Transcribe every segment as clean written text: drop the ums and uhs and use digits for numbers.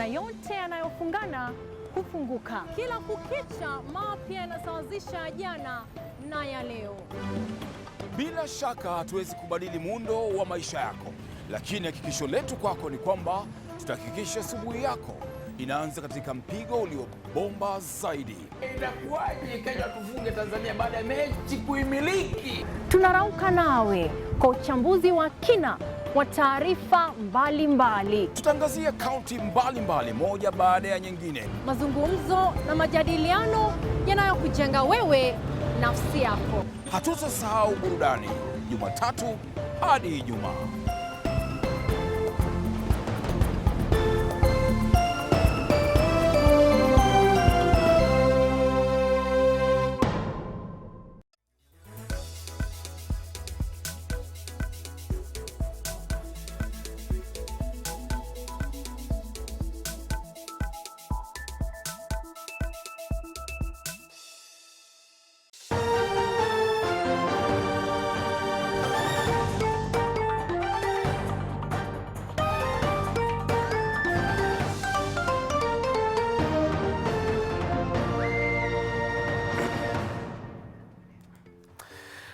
na yote yanayofungana hufunguka. Kila kukicha mapya yanasawazisha jana na ya leo. Bila shaka hatuwezi kubadili muundo wa maisha yako, lakini hakikisho letu kwako ni kwamba tutahakikisha asubuhi yako inaanza katika mpigo uliobomba zaidi. Inakuwaje Kenya tufunge Tanzania baada ya mechi kuimiliki? Tunarauka nawe kwa uchambuzi wa kina wa taarifa mbalimbali. Tutaangazia kaunti mbalimbali moja baada ya nyingine. Mazungumzo na majadiliano yanayokujenga wewe nafsi yako. Hatutasahau burudani Jumatatu hadi Ijumaa.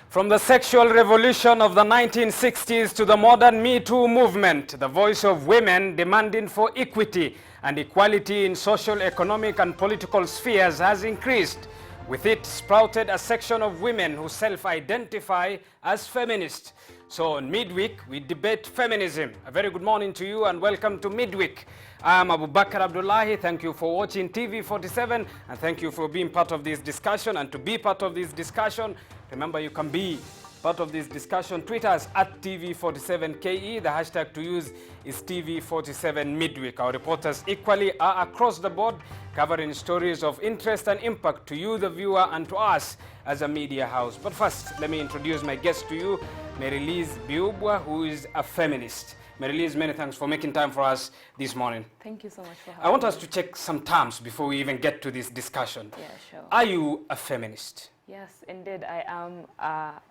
From the sexual revolution of the 1960s to the modern Me Too movement, the voice of women demanding for equity and equality in social, economic and political spheres has increased. With it sprouted a section of women who self-identify as feminist. So on Midweek, we debate feminism. A very good morning to you and welcome to Midweek. I'm Abu Bakr Abdullahi. Thank you for watching TV47 and thank you for being part of this discussion. And to be part of this discussion, remember you can be part of this discussion. Tweet us at TV47KE. The hashtag to use is TV47Midweek. Our reporters equally are across the board, covering stories of interest and impact to you, the viewer, and to us as a media house. But first, let me introduce my guest to you, Marylize Biubwa, who is a feminist. Marylize, many thanks for making time for us this morning. Thank you so much for having me. I want us to check some terms before we even get to this discussion. Yeah, sure. Are you a feminist? Yes, indeed. I am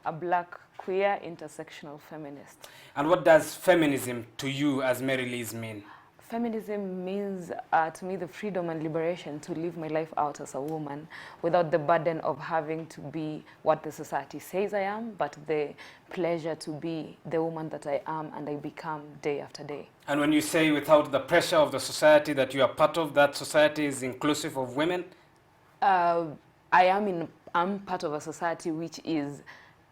a black, queer, intersectional feminist. And what does feminism to you as Marylize mean? Feminism means to me the freedom and liberation to live my life out as a woman without the burden of having to be what the society says I am, but the pleasure to be the woman that I am and I become day after day. And when you say without the pressure of the society that you are part of, that society is inclusive of women? I'm part of a society which is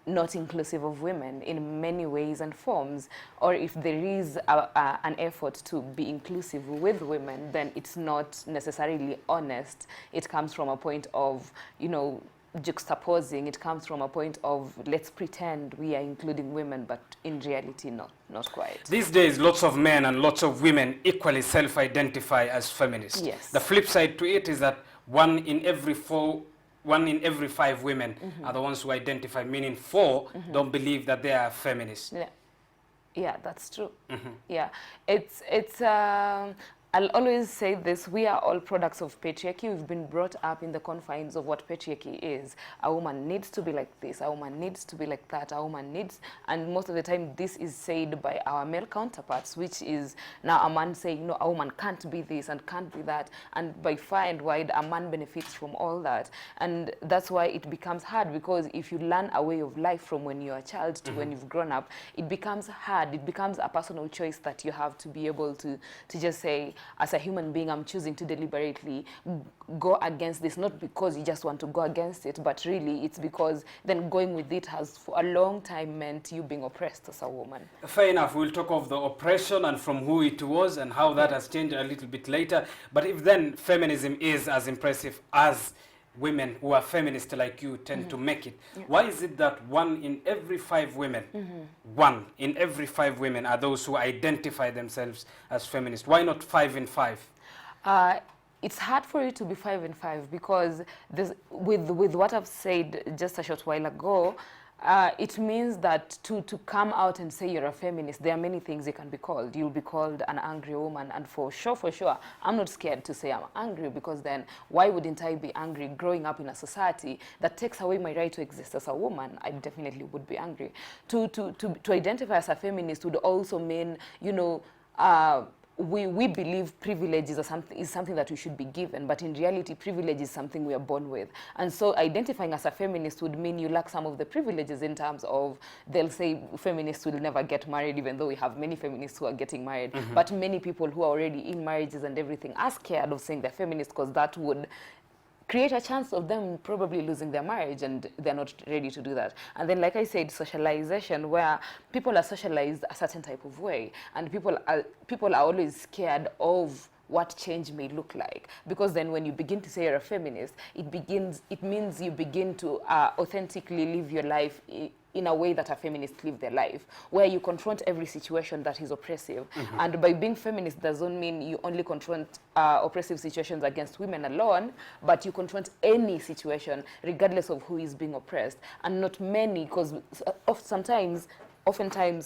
not inclusive of women in many ways and forms, or if there is an effort to be inclusive with women, then it's not necessarily honest. It comes from a point of, juxtaposing. It comes from a point of, let's pretend we are including women, but in reality, not quite. These days, lots of men and lots of women equally self-identify as feminists. Yes. The flip side to it is that one in every five women are the ones who identify, meaning four don't believe that they are feminists. Yeah, that's true. Yeah, I'll always say this: we are all products of patriarchy. We've been brought up in the confines of what patriarchy is. A woman needs to be like this, a woman needs to be like that, a woman needs, and most of the time this is said by our male counterparts, which is now a man saying, no, a woman can't be this and can't be that, and by far and wide, a man benefits from all that. And that's why it becomes hard, because if you learn a way of life from when you're a child to when you've grown up, it becomes hard. It becomes a personal choice that you have to be able to just say, as a human being, I'm choosing to deliberately go against this, not because you just want to go against it, but really it's because then going with it has for a long time meant you being oppressed as a woman. Fair enough. We'll talk of the oppression and from who it was and how that has changed a little bit later. But if then feminism is as impressive as women who are feminists like you tend to make it, why is it that one in every five women are those who identify themselves as feminists? Why not 5 in 5? It's hard for you to be 5 in 5 because with what I've said just a short while ago, it means that to come out and say you're a feminist, there are many things you can be called. You'll be called an angry woman, and for sure, I'm not scared to say I'm angry, because then why wouldn't I be angry growing up in a society that takes away my right to exist as a woman? I definitely would be angry. To identify as a feminist would also mean, we believe privilege is something that we should be given, but in reality, privilege is something we are born with. And so identifying as a feminist would mean you lack some of the privileges in terms of, they'll say feminists will never get married, even though we have many feminists who are getting married. But many people who are already in marriages and everything are scared of saying they're feminists, because that would create a chance of them probably losing their marriage, and they're not ready to do that. And then, like I said, socialization, where people are socialized a certain type of way, and people are always scared of what change may look like, because then when you begin to say you're a feminist, it means you begin to authentically live your life in a way that a feminist live their life, where you confront every situation that is oppressive. And by being feminist doesn't mean you only confront oppressive situations against women alone, but you confront any situation regardless of who is being oppressed. And not many, because oftentimes,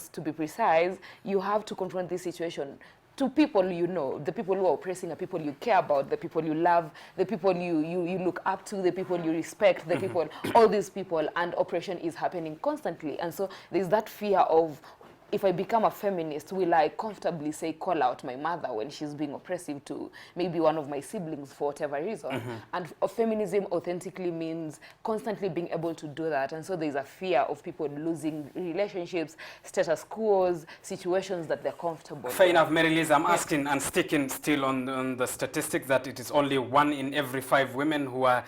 to be precise, you have to confront this situation to people you know. The people who are oppressing are people you care about, the people you love, the people you look up to, the people you respect, the people, all these people, and oppression is happening constantly. And so there's that fear of, if I become a feminist, will I comfortably say, call out my mother when she's being oppressive to maybe one of my siblings for whatever reason? And feminism authentically means constantly being able to do that. And so there's a fear of people losing relationships, status quos, situations that they're comfortable Fair with. enough, Marylize. I'm asking and sticking still on the statistic that it is only 1 in every 5 women who are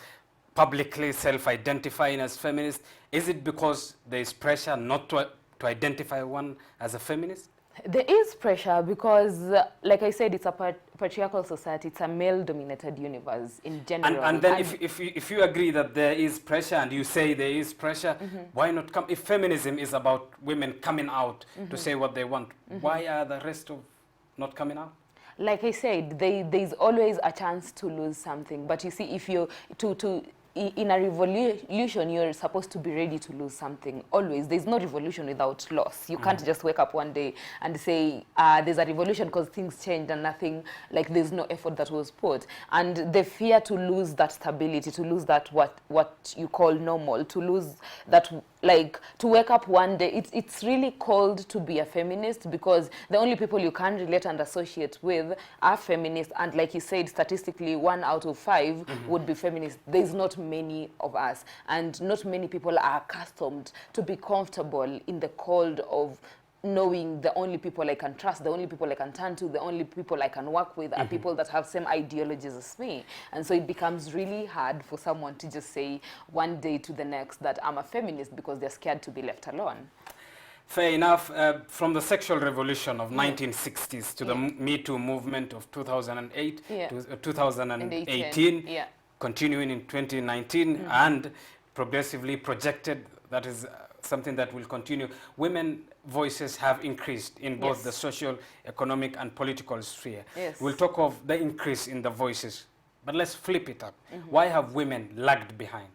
publicly self-identifying as feminists. Is it because there is pressure not to identify one as a feminist? There is pressure because, like I said, it's a patriarchal society. It's a male-dominated universe in general. And then if you agree that there is pressure, and you say there is pressure, why not come? If feminism is about women coming out to say what they want, why are the rest of not coming out? Like I said, there's always a chance to lose something. But you see, if you in a revolution, you're supposed to be ready to lose something. Always. There's no revolution without loss. You can't just wake up one day and say, there's a revolution because things changed and nothing, like there's no effort that was put. And the fear to lose that stability, to lose that what you call normal, to lose that, like, to wake up one day, it's really called to be a feminist, because the only people you can relate and associate with are feminists. And like you said, statistically, 1 out of 5 would be feminists. There's not many of us, and not many people are accustomed to be comfortable in the cold of knowing the only people I can trust, the only people I can turn to, the only people I can work with are people that have same ideologies as me. And so it becomes really hard for someone to just say one day to the next that I'm a feminist, because they're scared to be left alone. Fair enough. From the sexual revolution of 1960s to the Me Too movement of 2008 to 2018, continuing in 2019 and progressively projected, that is something that will continue. Women voices have increased in both the social, economic and political sphere. We'll talk of the increase in the voices, but let's flip it up. Why have women lagged behind?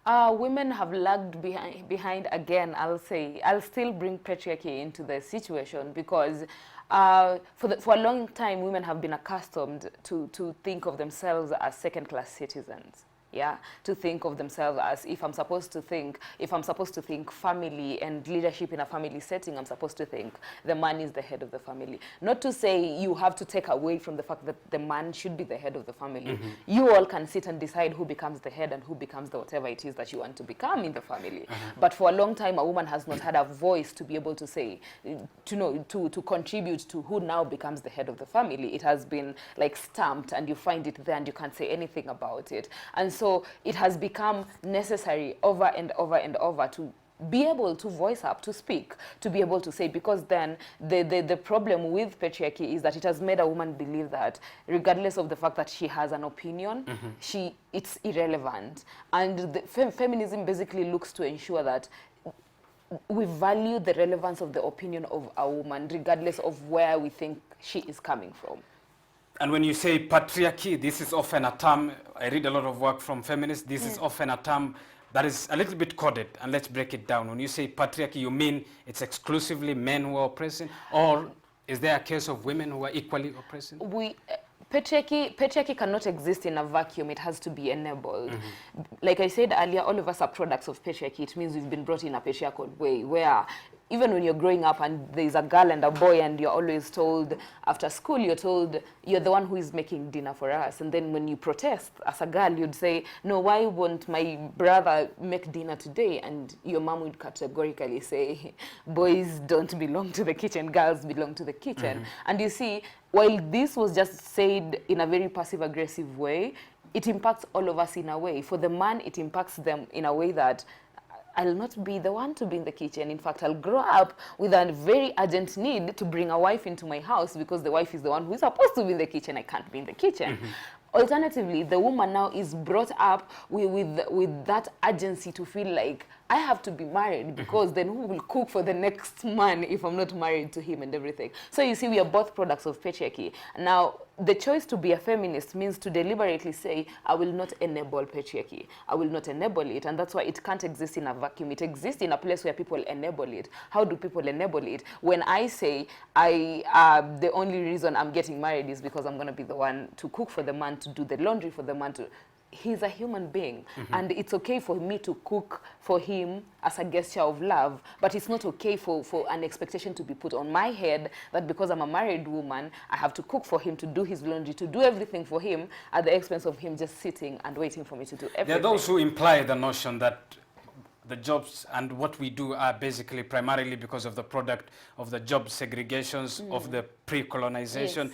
Women have lagged behind again. I'll still bring patriarchy into the situation, because for a long time, women have been accustomed to think of themselves as second-class citizens. To think of themselves as, if I'm supposed to think family and leadership in a family setting, I'm supposed to think the man is the head of the family. Not to say you have to take away from the fact that the man should be the head of the family. You all can sit and decide who becomes the head and who becomes the whatever it is that you want to become in the family. But for a long time, a woman has not had a voice to be able to say, to contribute to who now becomes the head of the family. It has been like stamped, and you find it there and you can't say anything about it. And so it has become necessary over and over and over to be able to voice up, to speak, to be able to say, because then the problem with patriarchy is that it has made a woman believe that regardless of the fact that she has an opinion, it's irrelevant. And feminism basically looks to ensure that we value the relevance of the opinion of a woman regardless of where we think she is coming from. And when you say patriarchy, this is often a term, I read a lot of work from feminists, this is often a term that is a little bit coded, and let's break it down. When you say patriarchy, you mean it's exclusively men who are oppressing, or is there a case of women who are equally oppressing? patriarchy cannot exist in a vacuum. It has to be enabled. Like I said earlier, all of us are products of patriarchy. It means we've been brought in a patriarchal way, where even when you're growing up and there's a girl and a boy and you're always told, after school, you're told you're the one who is making dinner for us. And then when you protest as a girl, you'd say, no, why won't my brother make dinner today? And your mom would categorically say, boys don't belong to the kitchen, girls belong to the kitchen. And you see, while this was just said in a very passive-aggressive way, it impacts all of us in a way. For the man, it impacts them in a way that I'll not be the one to be in the kitchen. In fact, I'll grow up with a very urgent need to bring a wife into my house because the wife is the one who is supposed to be in the kitchen. I can't be in the kitchen. Alternatively, the woman now is brought up with that urgency to feel like I have to be married because then who will cook for the next man if I'm not married to him and everything. So you see, we are both products of patriarchy. Now, the choice to be a feminist means to deliberately say, I will not enable patriarchy. I will not enable it. And that's why it can't exist in a vacuum. It exists in a place where people enable it. How do people enable it? When I say the only reason I'm getting married is because I'm going to be the one to cook for the man, to do the laundry for the man, he's a human being, and it's okay for me to cook for him as a gesture of love, but it's not okay for an expectation to be put on my head that because I'm a married woman, I have to cook for him, to do his laundry, to do everything for him at the expense of him just sitting and waiting for me to do everything. There are those who imply the notion that the jobs and what we do are basically primarily because of the product of the job segregations of the pre-colonization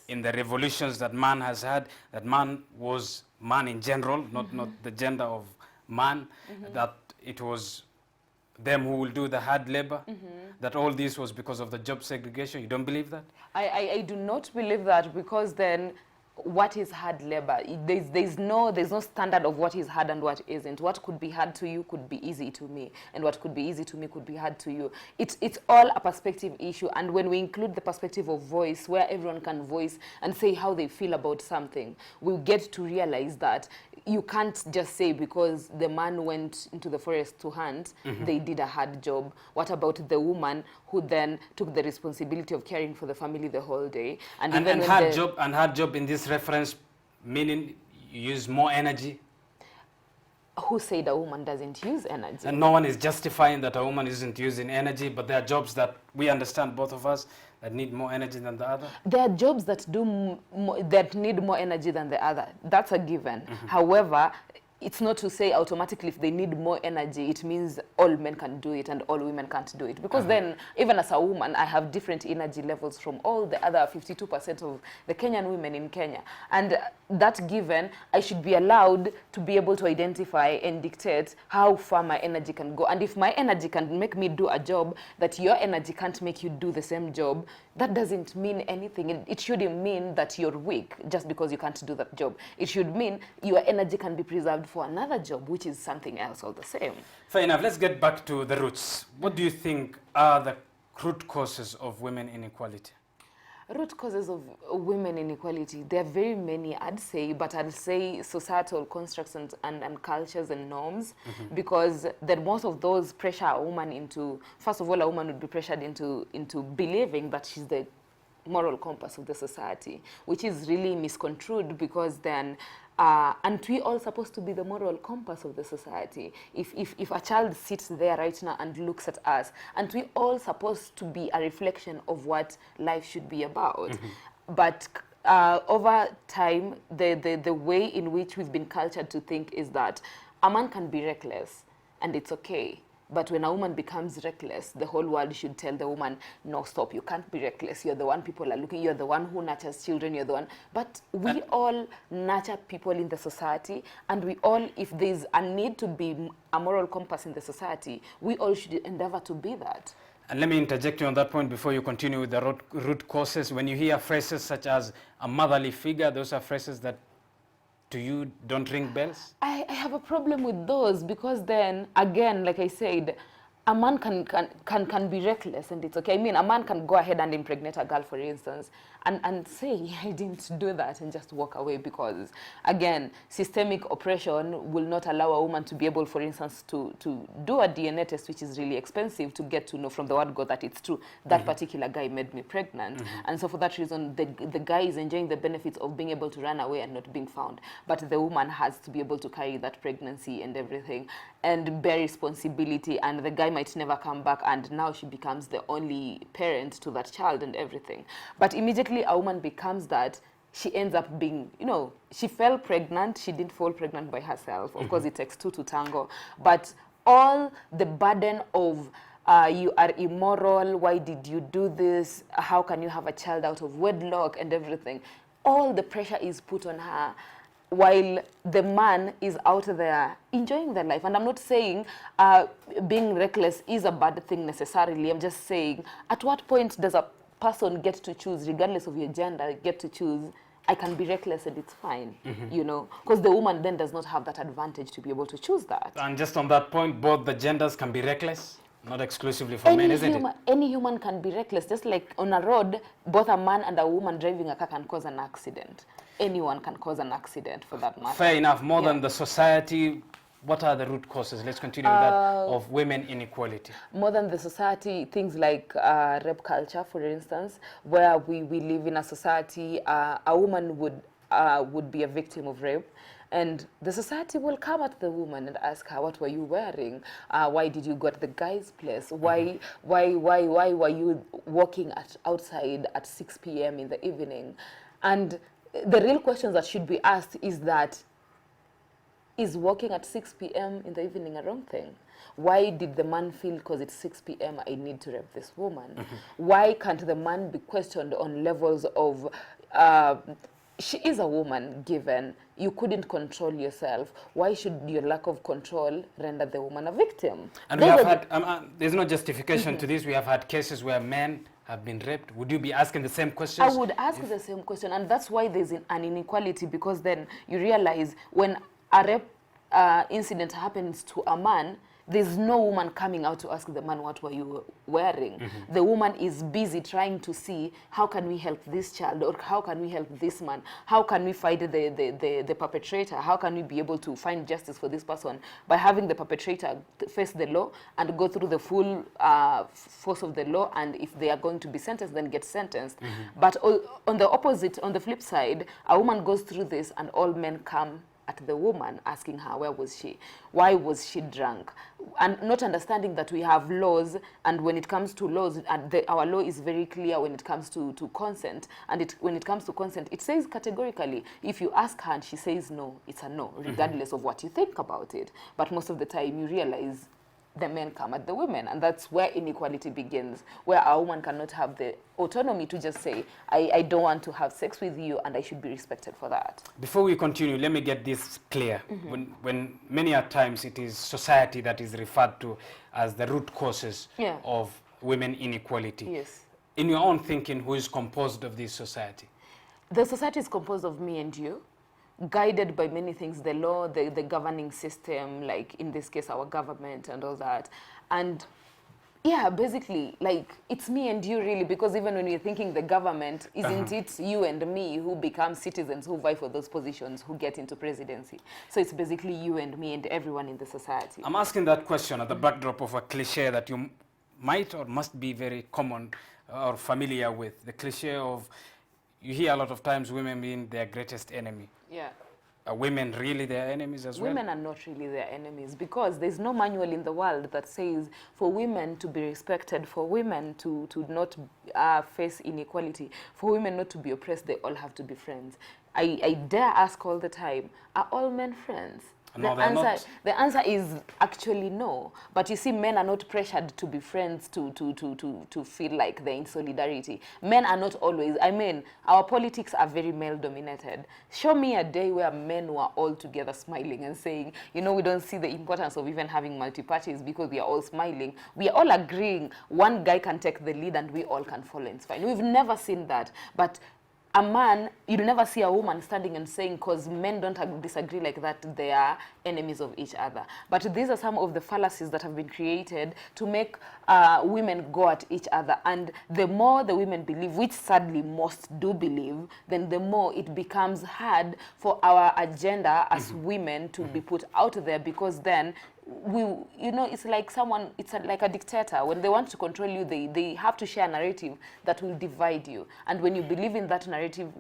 in the revolutions that man has had, that man was man in general, not the gender of man, that it was them who will do the hard labor, that all this was because of the job segregation. You don't believe that? I do not believe that, because then what is hard labor? There's no standard of what is hard and what isn't. What could be hard to you could be easy to me, and what could be easy to me could be hard to you. It's all a perspective issue, and when we include the perspective of voice, where everyone can voice and say how they feel about something, we get to realize that you can't just say because the man went into the forest to hunt, they did a hard job. What about the woman who then took the responsibility of caring for the family the whole day? And hard job in this reference, meaning you use more energy? Who said a woman doesn't use energy? And no one is justifying that a woman isn't using energy, but there are jobs that we understand, both of us, that need more energy than the other? There are jobs that that need more energy than the other. That's a given. However, it's not to say automatically if they need more energy, it means all men can do it and all women can't do it. Because then, even as a woman, I have different energy levels from all the other 52% of the Kenyan women in Kenya. And that given, I should be allowed to be able to identify and dictate how far my energy can go. And if my energy can make me do a job that your energy can't make you do the same job, that doesn't mean anything. It shouldn't mean that you're weak just because you can't do that job. It should mean your energy can be preserved for another job, which is something else all the same. Fair enough. Let's get back to the roots. What do you think are the root causes of women inequality? Root causes of women inequality, there are very many, I'd say, but I'd say societal constructs and cultures and norms, because then most of those pressure a woman into, first of all, a woman would be pressured into believing that she's the moral compass of the society, which is really misconstrued, because then aren't we all supposed to be the moral compass of the society? If a child sits there right now and looks at us, aren't we all supposed to be a reflection of what life should be about? But over time, the way in which we've been cultured to think is that a man can be reckless and it's okay. But when a woman becomes reckless, the whole world should tell the woman, no, stop, you can't be reckless. You're the one people are looking, you're the one who nurtures children, you're the one. But we all nurture people in the society, and we all, if there's a need to be a moral compass in the society, we all should endeavor to be that. And let me interject you on that point before you continue with the root causes. When you hear phrases such as a motherly figure, those are phrases that to you don't ring bells? I have a problem with those, because then, again, like I said, a man can be reckless, and it's okay. I mean, a man can go ahead and impregnate a girl, for instance, and say, I didn't do that, and just walk away, because, again, systemic oppression will not allow a woman to be able, for instance, to do a DNA test, which is really expensive, to get to know from the word God that it's true. That particular guy made me pregnant. And so for that reason, the guy is enjoying the benefits of being able to run away and not being found. But the woman has to be able to carry that pregnancy and everything and bear responsibility, and the guy might never come back, and now she becomes the only parent to that child and everything. But immediately a woman becomes that, she ends up being, you know, she fell pregnant. She didn't fall pregnant by herself. Of course, it takes two to tango. But all the burden of you are immoral, why did you do this, how can you have a child out of wedlock and everything, all the pressure is put on her, while the man is out there enjoying their life. And I'm not saying being reckless is a bad thing necessarily. I'm just saying, at what point does a person get to choose, regardless of your gender, get to choose, I can be reckless and it's fine, you know? Because the woman then does not have that advantage to be able to choose that. And just on that point, both the genders can be reckless, not exclusively for men, isn't it? Any human can be reckless. Just like on a road, both a man and a woman driving a car can cause an accident. Anyone can cause an accident, for that matter. Fair enough. More than the society, what are the root causes? Let's continue with that, of women inequality. More than the society, things like rape culture, for instance, where we live in a society, a woman would be a victim of rape, and the society will come at the woman and ask her, what were you wearing? Why did you go to the guy's place? Why were you walking outside at 6 p.m. in the evening? And the real questions that should be asked is that, is walking at 6 p.m. in the evening a wrong thing? Why did the man feel, because it's 6 p.m. I need to rape this woman? Why can't the man be questioned on levels of, she is a woman, given you couldn't control yourself, why should your lack of control render the woman a victim? And we have had, there's no justification to this, we have had cases where men have been raped. Would you be asking the same questions? I would ask the same question, and that's why there's an inequality, because then you realize when a rape incident happens to a man, there's no woman coming out to ask the man, what were you wearing? The woman is busy trying to see, how can we help this child, or how can we help this man? How can we fight the perpetrator? How can we be able to find justice for this person? By having the perpetrator face the law and go through the full force of the law, and if they are going to be sentenced, then get sentenced. But on the opposite, on the flip side, a woman goes through this and all men come at the woman, asking her, where was she? Why was she drunk? And not understanding that we have laws, and when it comes to laws, and our law is very clear when it comes to consent. And when it comes to consent, it says categorically, if you ask her and she says no, it's a no, regardless of what you think about it. But most of the time, you realize the men come at the women, and that's where inequality begins, where a woman cannot have the autonomy to just say, I don't want to have sex with you, and I should be respected for that. Before we continue, let me get this clear. When many a times it is society that is referred to as the root causes of women inequality. Yes. In your own thinking, who is composed of this society? The society is composed of me and you, guided by many things, the law, the governing system, like in this case, our government and all that. And yeah, basically, like, it's me and you really, because even when you're thinking the government, isn't it you and me who become citizens who vie for those positions, who get into presidency? So it's basically you and me and everyone in the society. I'm asking that question at the backdrop of a cliche that you might or must be very common or familiar with. The cliche of, you hear a lot of times women being their greatest enemy. Yeah. Are women really their enemies as well? Women are not really their enemies, because there's no manual in the world that says for women to be respected, for women to not face inequality, for women not to be oppressed, they all have to be friends. I dare ask all the time, are all men friends? No, the answer is actually no. But you see, men are not pressured to be friends to feel like they're in solidarity. Men are not always, I mean, our politics are very male-dominated. Show me a day where men were all together smiling and saying, you know, we don't see the importance of even having multi-parties because we are all smiling. We are all agreeing one guy can take the lead and we all can follow. It's fine. We've never seen that. But a man, you'd never see a woman standing and saying, because men don't disagree like that, they are enemies of each other. But these are some of the fallacies that have been created to make women go at each other. And the more the women believe, which sadly most do believe, then the more it becomes hard for our agenda as women to be put out there, because then it's like like a dictator. When they want to control you, they have to share a narrative that will divide you. And when you believe in that narrative,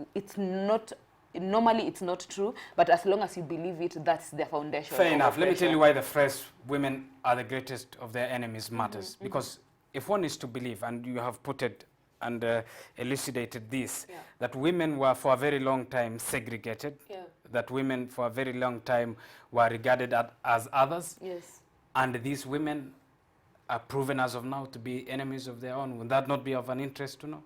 normally it's not true, but as long as you believe it, that's the foundation. Fair enough. Let me tell you why the phrase women are the greatest of their enemies matters. Because if one is to believe, and you have put it and elucidated this, that women were for a very long time segregated, that women for a very long time were regarded as others, and these women are proven as of now to be enemies of their own. Would that not be of an interest to know?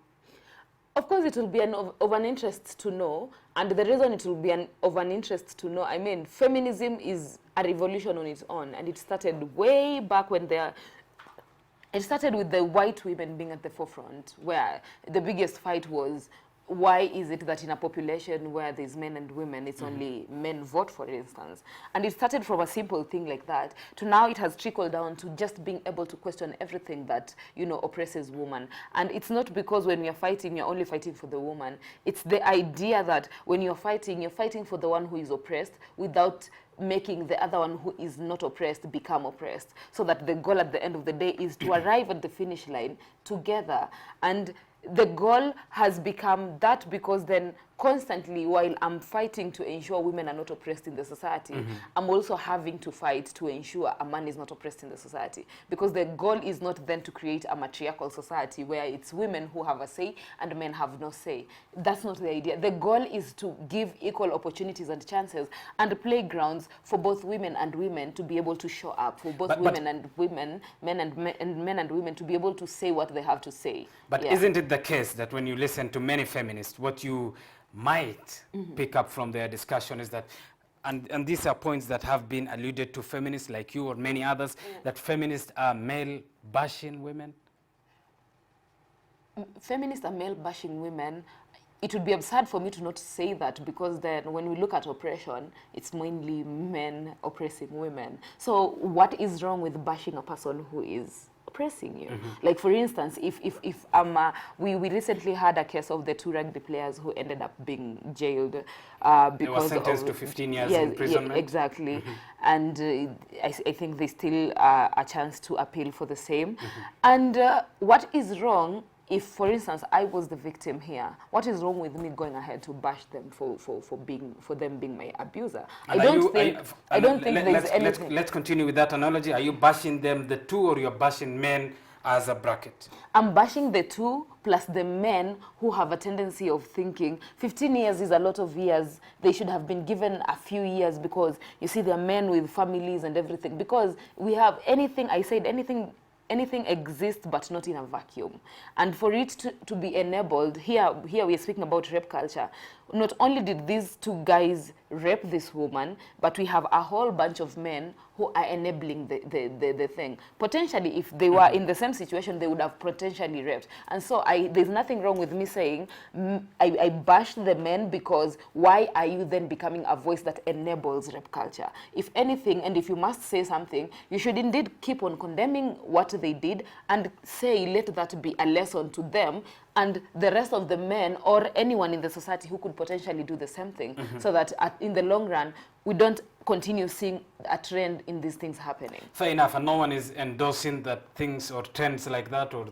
Of course it will be of an interest to know, and the reason it will be of an interest to know, I mean, feminism is a revolution on its own, and it started way back when it started with the white women being at the forefront, where the biggest fight was, why is it that in a population where there's men and women, it's only men vote, for instance? And it started from a simple thing like that to now it has trickled down to just being able to question everything that, oppresses woman. And it's not because when you're fighting, you're only fighting for the woman. It's the idea that when you're fighting for the one who is oppressed without making the other one who is not oppressed become oppressed. So that the goal at the end of the day is to arrive at the finish line together. And the goal has become that, because then constantly, while I'm fighting to ensure women are not oppressed in the society, I'm also having to fight to ensure a man is not oppressed in the society. Because the goal is not then to create a matriarchal society where it's women who have a say and men have no say. That's not the idea. The goal is to give equal opportunities and chances and playgrounds for both women and women to be able to show up, for both women and women, men and women to be able to say what they have to say. But isn't it the case that when you listen to many feminists, what you might pick up from their discussion is that, and these are points that have been alluded to feminists like you or many others, that feminists are male-bashing women? Feminists are male-bashing women. It would be absurd for me to not say that, because then when we look at oppression, it's mainly men oppressing women. So what is wrong with bashing a person who is oppressing you? Like, for instance, if we recently had a case of the 2 rugby players who ended up being jailed because they were sentenced to 15 years imprisonment. Yeah, exactly. And I think they still a chance to appeal for the same. And what is wrong if, for instance, I was the victim here? What is wrong with me going ahead to bash them for them being my abuser? And I don't think there's anything. Let's continue with that analogy. Are you bashing them, the two, or you're bashing men as a bracket? I'm bashing the two, plus the men who have a tendency of thinking 15 years is a lot of years. They should have been given a few years, because you see, they're men with families and everything. Because we have anything exists, but not in a vacuum. And for it to be enabled, here we are speaking about rape culture. Not only did these 2 guys rape this woman, but we have a whole bunch of men who are enabling the thing. Potentially, if they were in the same situation, they would have potentially raped. And so there's nothing wrong with me saying, I bash the men, because why are you then becoming a voice that enables rape culture? If anything, and if you must say something, you should indeed keep on condemning what they did and say, let that be a lesson to them and the rest of the men or anyone in the society who could potentially do the same thing, so that in the long run, we don't continue seeing a trend in these things happening. Fair enough, and no one is endorsing that things or trends like that or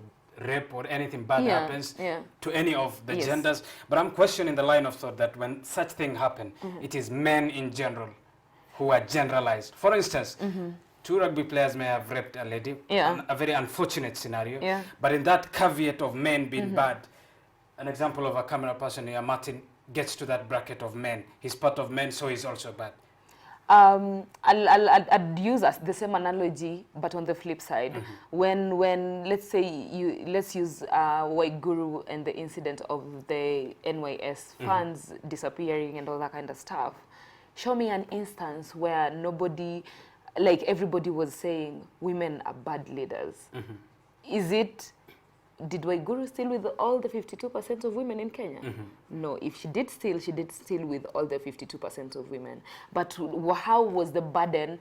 rape or anything bad happens to any of the genders. But I'm questioning the line of thought that when such things happen, it is men in general who are generalized. For instance, 2 rugby players may have raped a lady, a very unfortunate scenario, but in that caveat of men being bad, an example of a camera person here, Martin, gets to that bracket of men. He's part of men, so he's also bad. I'd use the same analogy, but on the flip side. When let's say let's use White Guru and the incident of the NYS funds disappearing and all that kind of stuff. Show me an instance where nobody, like everybody was saying, women are bad leaders. Is it did Waiguru steal with all the 52% of women in Kenya? No, if she did steal with all the 52% of women. But how was the burden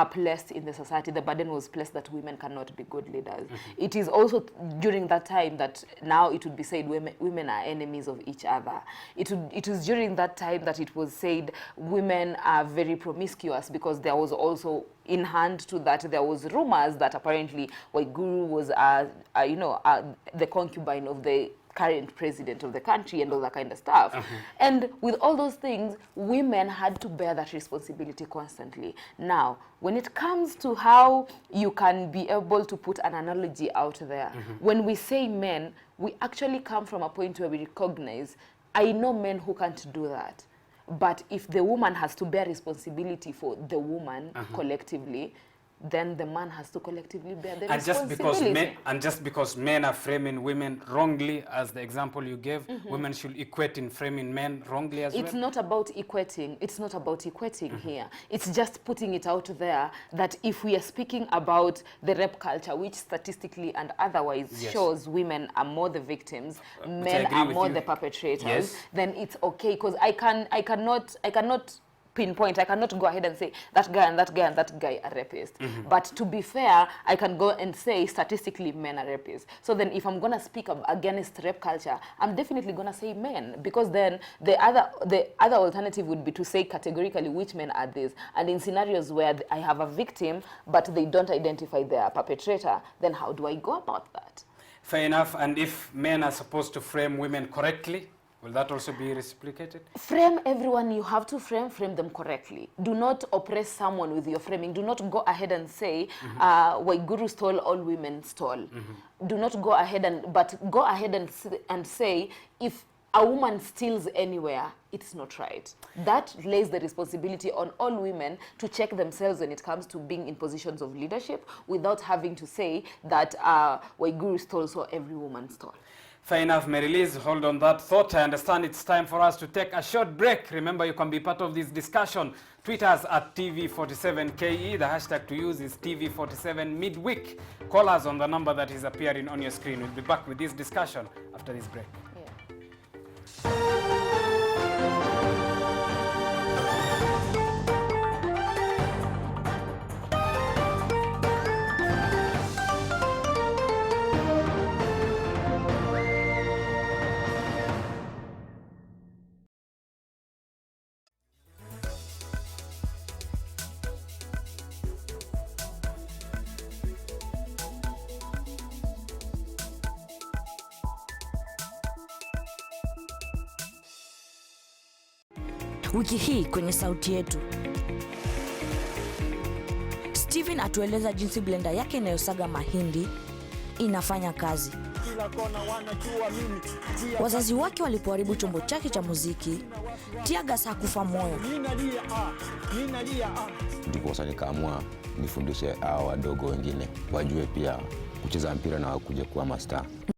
placed in the society? The burden was placed that women cannot be good leaders. It is also during that time that now it would be said women are enemies of each other. It was during that time that it was said women are very promiscuous, because there was also in hand to that, there was rumors that apparently Waiguru was the concubine of the current president of the country and all that kind of stuff. And with all those things, women had to bear that responsibility constantly. Now, when it comes to how you can be able to put an analogy out there, when we say men, we actually come from a point where we recognize, I know men who can't do that. But if the woman has to bear responsibility for the woman collectively, then the man has to collectively bear the responsibility. Just because men are framing women wrongly, as the example you gave, women should equate in framing men wrongly as well? It's not about equating. It's not about equating here. It's just putting it out there that if we are speaking about the rape culture, which statistically and otherwise shows women are more the victims, men are more the perpetrators, then it's okay. Because I cannot pinpoint, I cannot go ahead and say that guy and that guy and that guy are rapists. But to be fair, I can go and say statistically men are rapists. So then if I'm going to speak against rape culture, I'm definitely going to say men, because then the other alternative would be to say categorically which men are these. And in scenarios where I have a victim but they don't identify their perpetrator, then how do I go about that? Fair enough. And if men are supposed to frame women correctly, will that also be reciprocated? Frame everyone you have to frame them correctly. Do not oppress someone with your framing. Do not go ahead and say, Waiguru stole, all women stole. Do not go ahead but go ahead and say, if a woman steals anywhere, it's not right. That lays the responsibility on all women to check themselves when it comes to being in positions of leadership, without having to say that Waiguru stole, so every woman stole. Fair enough, Marylize, hold on that thought. I understand it's time for us to take a short break. Remember, you can be part of this discussion. Tweet us at TV47KE. The hashtag to use is TV47Midweek. Call us on the number that is appearing on your screen. We'll be back with this discussion after this break. Wiki hii kwenye sauti yetu, Steven atueleza jinsi blender yake inayosaga mahindi inafanya kazi. Wazazi wake walipoharibu chombo chake cha muziki, Tiagas hakufa moyo. Ndipo sasa nikaamua nifundishe hao wadogo wengine wajue pia kucheza mpira na wakuje kuwa master.